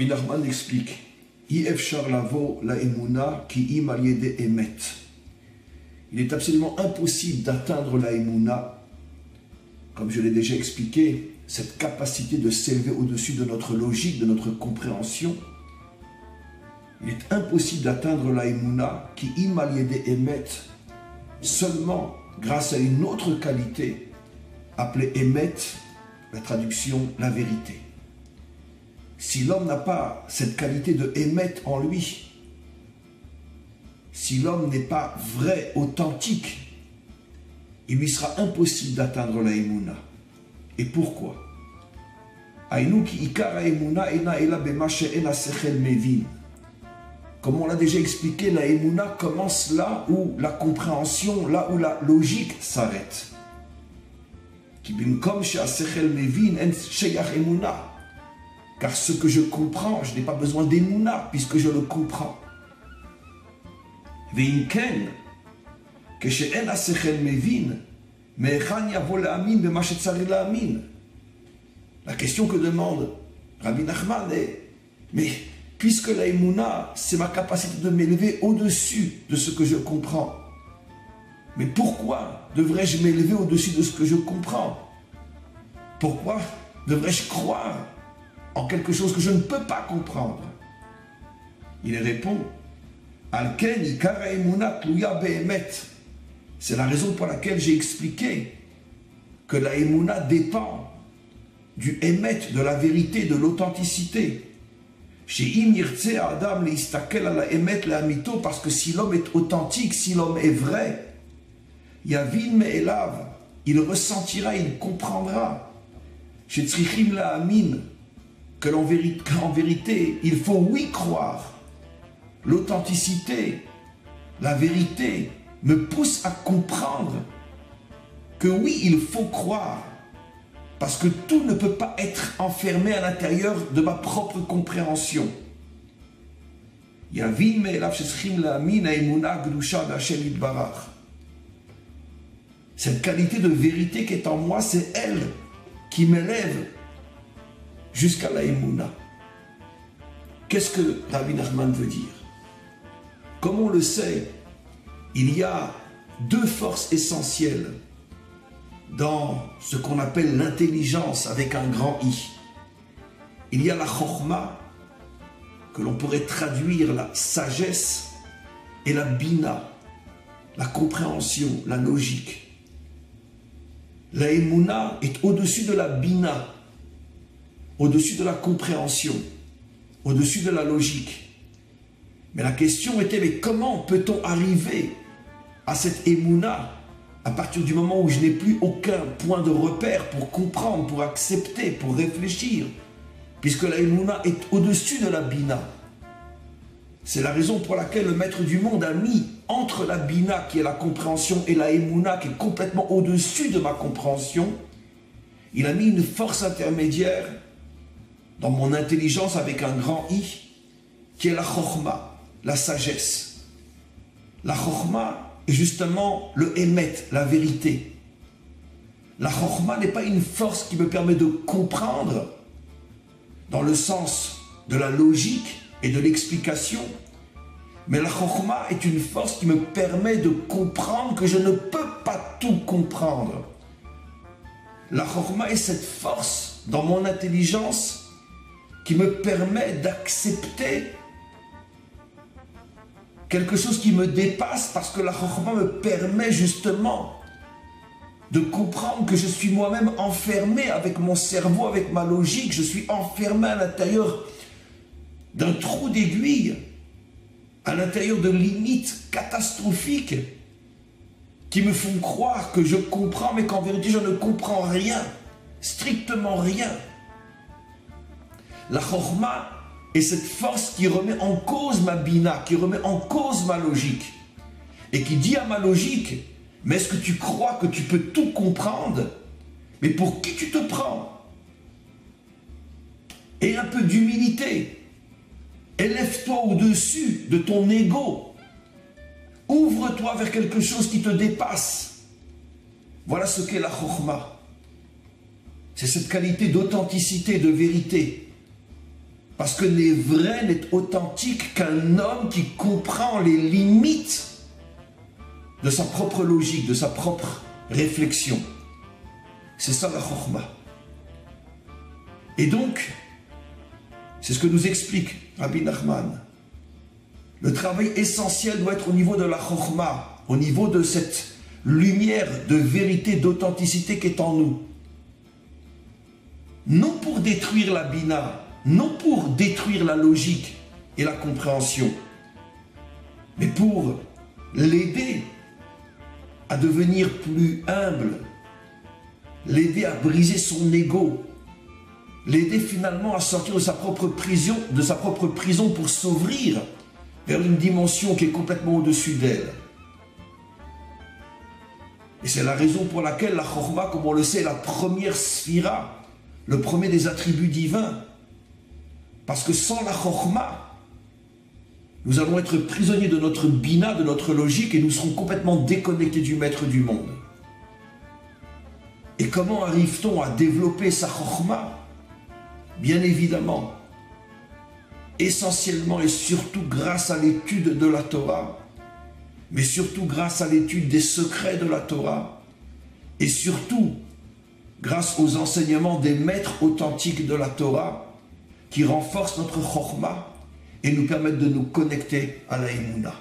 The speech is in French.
Rabbi Nachman explique il est absolument impossible d'atteindre la Emouna, comme je l'ai déjà expliqué, cette capacité de s'élever au-dessus de notre logique, de notre compréhension. Il est impossible d'atteindre la Emouna qui emet seulement grâce à une autre qualité appelée Emet, la traduction la vérité. Si l'homme n'a pas cette qualité de Emet en lui, si l'homme n'est pas vrai, authentique, il lui sera impossible d'atteindre la Emouna. Et pourquoi? Comme on l'a déjà expliqué, la Emouna commence là où la compréhension, là où la logique s'arrête. Car ce que je comprends, je n'ai pas besoin d'Emouna puisque je le comprends. La question que demande Rabbi Nachman est, mais puisque la Emouna, c'est ma capacité de m'élever au-dessus de ce que je comprends, mais pourquoi devrais-je m'élever au-dessus de ce que je comprends? Pourquoi devrais-je croire en quelque chose que je ne peux pas comprendre? Il répond, c'est la raison pour laquelle j'ai expliqué que la Emouna dépend du Emet, de la vérité, de l'authenticité. Parce que si l'homme est authentique, si l'homme est vrai, il ressentira, il comprendra qu'en vérité, il faut oui croire. L'authenticité, la vérité me pousse à comprendre que oui, il faut croire. Parce que tout ne peut pas être enfermé à l'intérieur de ma propre compréhension. Cette qualité de vérité qui est en moi, c'est elle qui m'élève jusqu'à la Emouna. Qu'est-ce que Rabbi Nachman veut dire? Comme on le sait, il y a deux forces essentielles dans ce qu'on appelle l'intelligence avec un grand I. Il y a la chokhma, que l'on pourrait traduire la sagesse, et la bina, la compréhension, la logique. La Emouna est au-dessus de la bina, au-dessus de la compréhension, au-dessus de la logique. Mais la question était, mais comment peut-on arriver à cette Emouna à partir du moment où je n'ai plus aucun point de repère pour comprendre, pour accepter, pour réfléchir, puisque la Emouna est au-dessus de la Bina. C'est la raison pour laquelle le maître du monde a mis entre la Bina, qui est la compréhension, et la Emouna, qui est complètement au-dessus de ma compréhension, il a mis une force intermédiaire dans mon intelligence avec un grand I, qui est la Chokhma, la sagesse. La Chokhma est justement le Emet, la vérité. La Chokhma n'est pas une force qui me permet de comprendre dans le sens de la logique et de l'explication, mais la Chokhma est une force qui me permet de comprendre que je ne peux pas tout comprendre. La Chokhma est cette force dans mon intelligence qui me permet d'accepter quelque chose qui me dépasse, parce que la Chokhma me permet justement de comprendre que je suis moi-même enfermé avec mon cerveau, avec ma logique. Je suis enfermé à l'intérieur d'un trou d'aiguille, à l'intérieur de limites catastrophiques qui me font croire que je comprends, mais qu'en vérité je ne comprends rien, strictement rien. La Chokhma est cette force qui remet en cause ma bina, qui remet en cause ma logique, et qui dit à ma logique, mais est-ce que tu crois que tu peux tout comprendre? Mais pour qui tu te prends? Et un peu d'humilité. Élève-toi au-dessus de ton ego. Ouvre-toi vers quelque chose qui te dépasse. Voilà ce qu'est la Chokhma. C'est cette qualité d'authenticité, de vérité. Parce que n'est vrai, n'est authentique qu'un homme qui comprend les limites de sa propre logique, de sa propre réflexion. C'est ça la chokhmah. Et donc, c'est ce que nous explique Rabbi Nachman. Le travail essentiel doit être au niveau de la chokhmah, au niveau de cette lumière de vérité, d'authenticité qui est en nous. Non pour détruire la bina, non pour détruire la logique et la compréhension, mais pour l'aider à devenir plus humble, l'aider à briser son ego, l'aider finalement à sortir de sa propre prison pour s'ouvrir vers une dimension qui est complètement au-dessus d'elle. Et c'est la raison pour laquelle la chokhmah, comme on le sait, est la première sphira, le premier des attributs divins. Parce que sans la chokhmah, nous allons être prisonniers de notre bina, de notre logique, et nous serons complètement déconnectés du maître du monde. Et comment arrive-t-on à développer sa chokhmah? Bien évidemment, essentiellement et surtout grâce à l'étude de la Torah, mais surtout grâce à l'étude des secrets de la Torah, et surtout grâce aux enseignements des maîtres authentiques de la Torah, qui renforcent notre chokhmah et nous permettent de nous connecter à la Emouna.